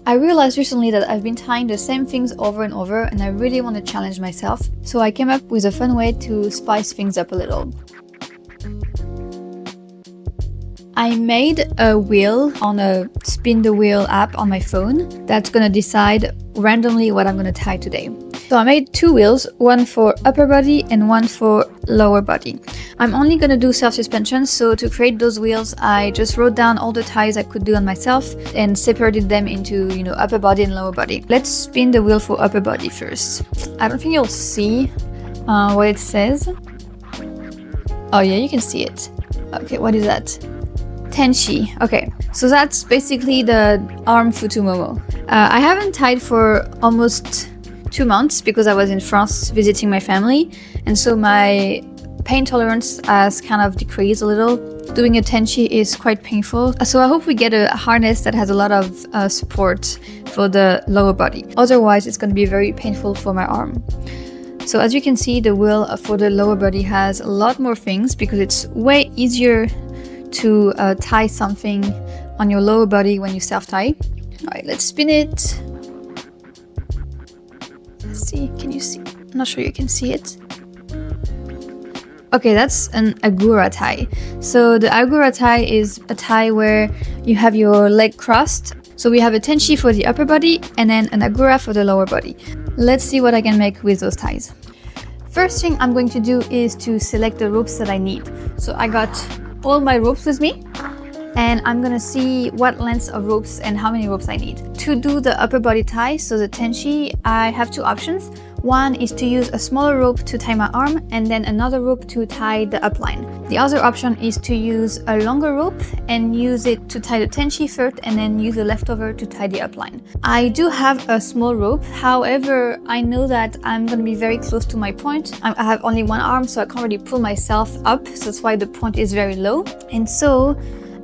I realized recently that I've been tying the same things over and over, and I really want to challenge myself, so I came up with a fun way to spice things up a little. I made a wheel on a spin the wheel app on my phone that's gonna decide randomly what I'm gonna tie today. So I made 2 wheels, one for upper body and one for lower body. I'm only gonna do self-suspension, so to create those wheels, I just wrote down all the ties I could do on myself and separated them into, upper body and lower body. Let's spin the wheel for upper body first. I don't think you'll see what it says. Oh yeah, you can see it. Okay, what is that? Tenchi. Okay, so that's basically the arm futomomo. I haven't tied for almost 2 months because I was in France visiting my family, and so my pain tolerance has kind of decreased a little. Doing a tenchi is quite painful, so I hope we get a harness that has a lot of support for the lower body. Otherwise, it's going to be very painful for my arm. So as you can see, the wheel for the lower body has a lot more things because it's way easier to tie something on your lower body when you self-tie. Alright, let's spin it. Let's see, can you see? I'm not sure you can see it. Okay, that's an agura tie. So the agura tie is a tie where you have your leg crossed. So we have a tenchi for the upper body and then an agura for the lower body. Let's see what I can make with those ties. First thing I'm going to do is to select the ropes that I need. So I got all my ropes with me, and I'm gonna see what lengths of ropes and how many ropes I need. To do the upper body tie, so the tenchi, I have 2 options. One is to use a smaller rope to tie my arm, and then another rope to tie the upline. The other option is to use a longer rope and use it to tie the tenchi first, and then use the leftover to tie the upline. I do have a small rope, however, I know that I'm gonna be very close to my point. I have only one arm, so I can't really pull myself up, so that's why the point is very low. And so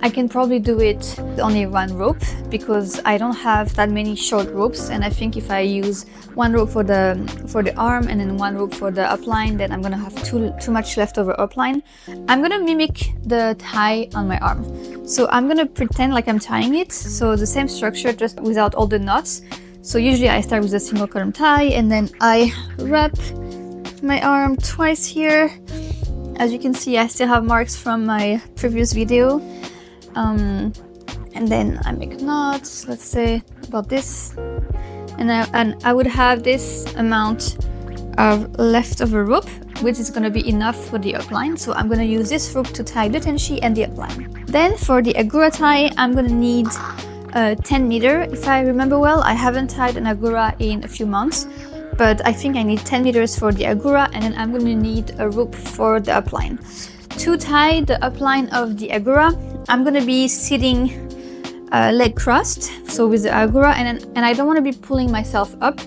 I can probably do it with only one rope because I don't have that many short ropes, and I think if I use one rope for the arm and then one rope for the upline, then I'm gonna have too much leftover upline. I'm gonna mimic the tie on my arm. So I'm gonna pretend like I'm tying it, so the same structure just without all the knots. So usually I start with a single column tie and then I wrap my arm twice here. As you can see, I still have marks from my previous video. And then I make knots, let's say about this, and I would have this amount of leftover rope, which is going to be enough for the upline. So I'm going to use this rope to tie the tenchi and the upline. Then for the agura tie, I'm going to need 10 meter. If I remember well, I haven't tied an agura in a few months, but I think I need 10 meters for the agura, and then I'm going to need a rope for the upline. To tie the upline of the agura, I'm gonna be sitting leg crossed, so with the agura, and I don't want to be pulling myself up,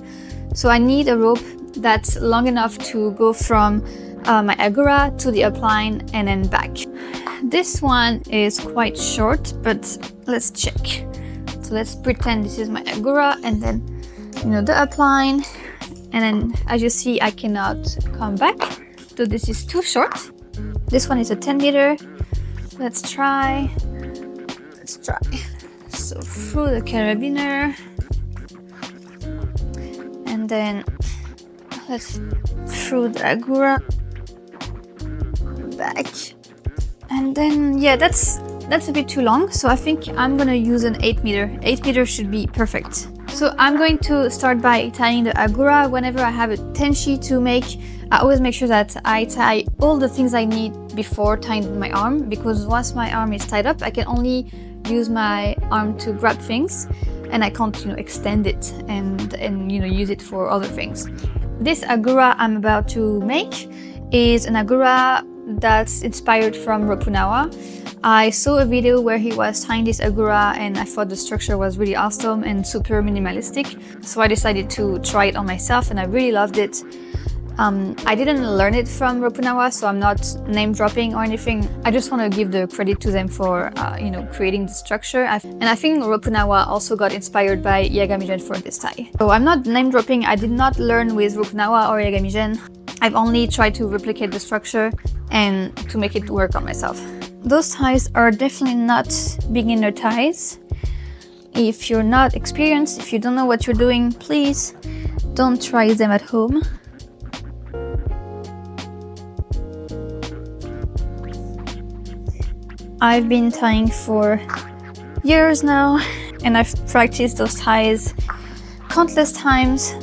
so I need a rope that's long enough to go from my agura to the upline and then back. This one is quite short, but let's check. So let's pretend this is my agura and then the upline, and then as you see I cannot come back, so this is too short. This one is a 10 meter. Let's try. So through the carabiner, and then let's through the agura back, and then yeah, that's a bit too long, so I think I'm gonna use an 8 meter. 8 meter should be perfect. So I'm going to start by tying the agura. Whenever I have a tenchi to make, I always make sure that I tie all the things I need before tying my arm, because once my arm is tied up, I can only use my arm to grab things, and I can't extend it and use it for other things. This agura I'm about to make is an agura that's inspired from Ropunawa. I saw a video where he was tying this agura, and I thought the structure was really awesome and super minimalistic, so I decided to try it on myself, and I really loved it. I didn't learn it from Ropunawa, so I'm not name dropping or anything. I just want to give the credit to them for creating the structure. And I think Ropunawa also got inspired by Yagami-gen for this tie. So I'm not name dropping. I did not learn with Ropunawa or Yagami-gen. I've only tried to replicate the structure and to make it work on myself. Those ties are definitely not beginner ties. if you're not experienced, if you don't know what you're doing, please don't try them at home. I've been tying for years now, and I've practiced those ties countless times.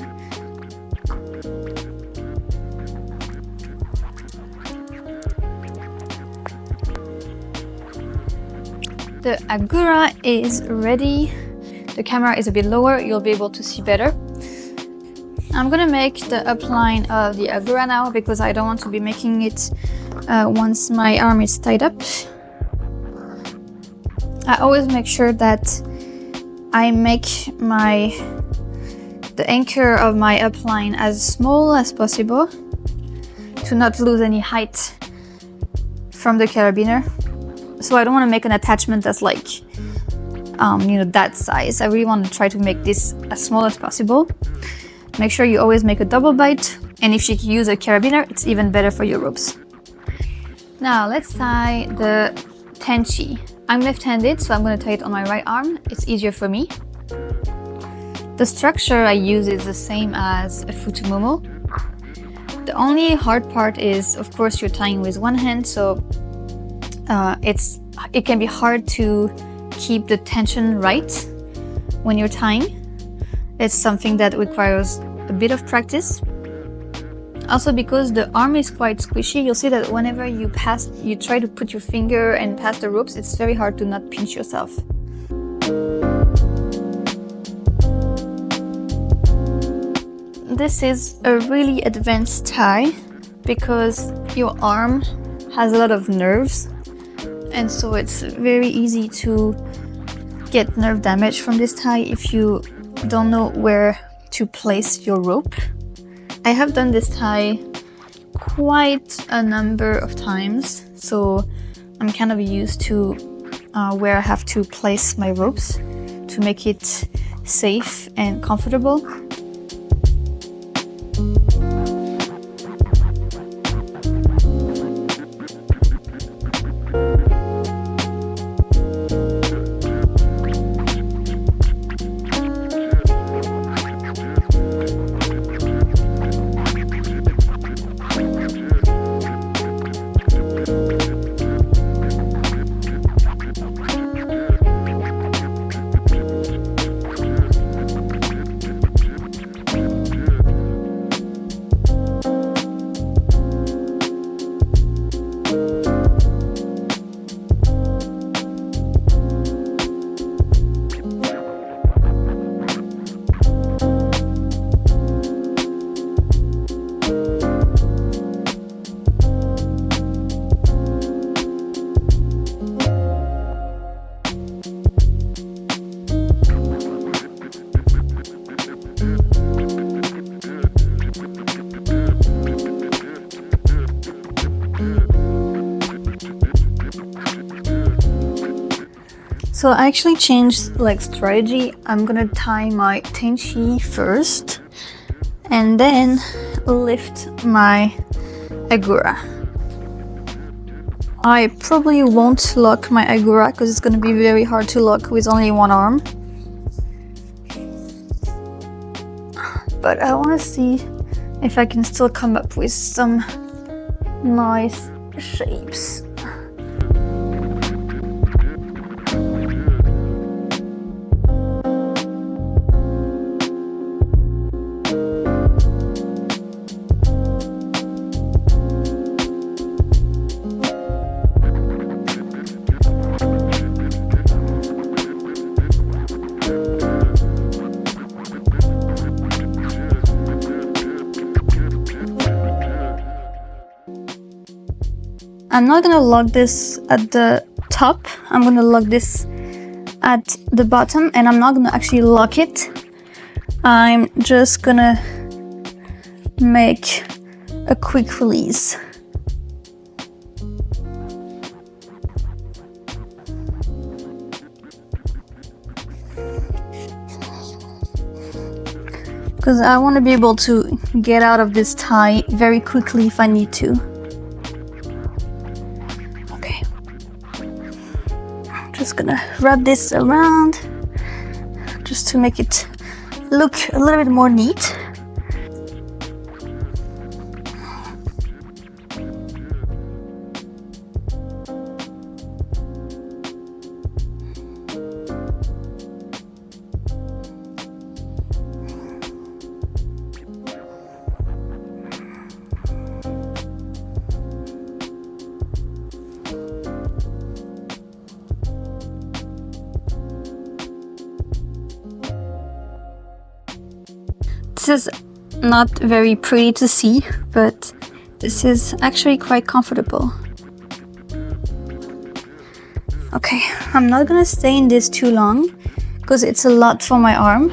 The agura is ready. The camera is a bit lower, you'll be able to see better. I'm gonna make the upline of the agura now because I don't want to be making it once my arm is tied up. I always make sure that I make the anchor of my upline as small as possible to not lose any height from the carabiner. So I don't want to make an attachment that's like, that size. I really want to try to make this as small as possible. Make sure you always make a double bite, and if you use a carabiner, it's even better for your ropes. Now let's tie the tenchi. I'm left-handed, so I'm going to tie it on my right arm. It's easier for me. The structure I use is the same as a futomomo. The only hard part is, of course, you're tying with one hand, so it can be hard to keep the tension right when you're tying. It's something that requires a bit of practice. Also, because the arm is quite squishy, you'll see that whenever you try to put your finger and pass the ropes, it's very hard to not pinch yourself. This is a really advanced tie because your arm has a lot of nerves, and so it's very easy to get nerve damage from this tie if you don't know where to place your rope. I have done this tie quite a number of times, so I'm kind of used to where I have to place my ropes to make it safe and comfortable. So I actually changed strategy. I'm gonna tie my tenchi first and then lift my agura. I probably won't lock my agura because it's gonna be very hard to lock with only one arm. But I wanna see if I can still come up with some nice shapes. I'm not gonna lock this at the top, I'm gonna lock this at the bottom, and I'm not gonna actually lock it. I'm just gonna make a quick release. Because I want to be able to get out of this tie very quickly if I need to. Just gonna wrap this around just to make it look a little bit more neat. This is not very pretty to see, but this is actually quite comfortable. Okay, I'm not gonna stay in this too long because it's a lot for my arm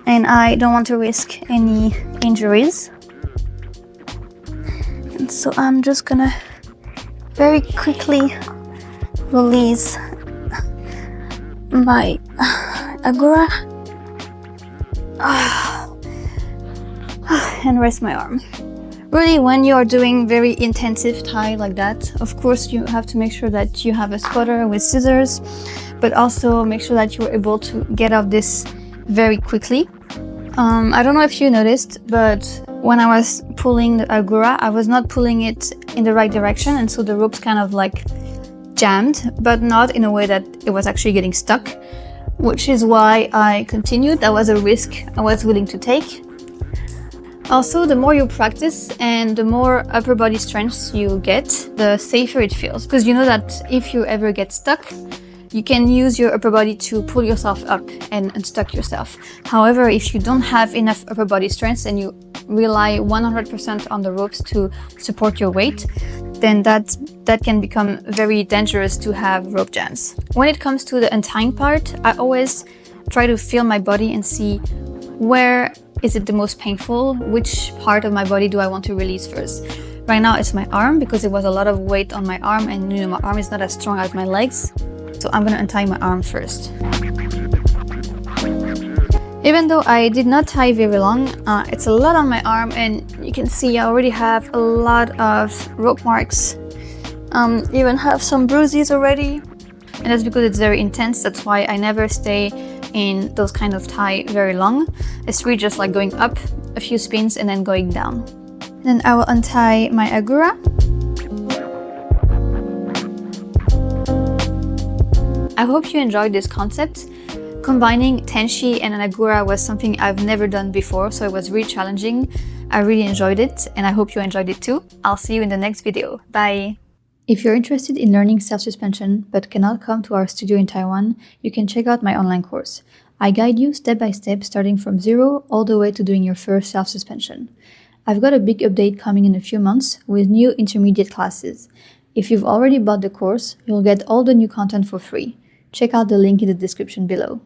and I don't want to risk any injuries. And so I'm just gonna very quickly release my agura. And rest my arm. Really, when you are doing very intensive tie like that, of course you have to make sure that you have a spotter with scissors, but also make sure that you're able to get off this very quickly. I don't know if you noticed, but when I was pulling the agura, I was not pulling it in the right direction, and so the ropes kind of like jammed, but not in a way that it was actually getting stuck, which is why I continued. That was a risk I was willing to take. Also, the more you practice and the more upper body strength you get, the safer it feels. Because you know that if you ever get stuck, you can use your upper body to pull yourself up and unstuck yourself. However, if you don't have enough upper body strength and you rely 100% on the ropes to support your weight, then that can become very dangerous to have rope jams. When it comes to the untying part, I always try to feel my body and see where is it the most painful, which part of my body do I want to release first. Right now it's my arm because it was a lot of weight on my arm and you know my arm is not as strong as my legs. So I'm gonna untie my arm first. Even though I did not tie very long, it's a lot on my arm and you can see I already have a lot of rope marks. Even have some bruises already. And that's because it's very intense. That's why I never stay in those kind of tie very long. It's really just like going up a few spins and then going down. Then I will untie my agura. I hope you enjoyed this concept. Combining tenshi and an agura was something I've never done before, so it was really challenging. I really enjoyed it and I hope you enjoyed it too. I'll see you in the next video. Bye! If you're interested in learning self-suspension but cannot come to our studio in Taiwan, you can check out my online course. I guide you step by step starting from zero all the way to doing your first self-suspension. I've got a big update coming in a few months with new intermediate classes. If you've already bought the course, you'll get all the new content for free. Check out the link in the description below.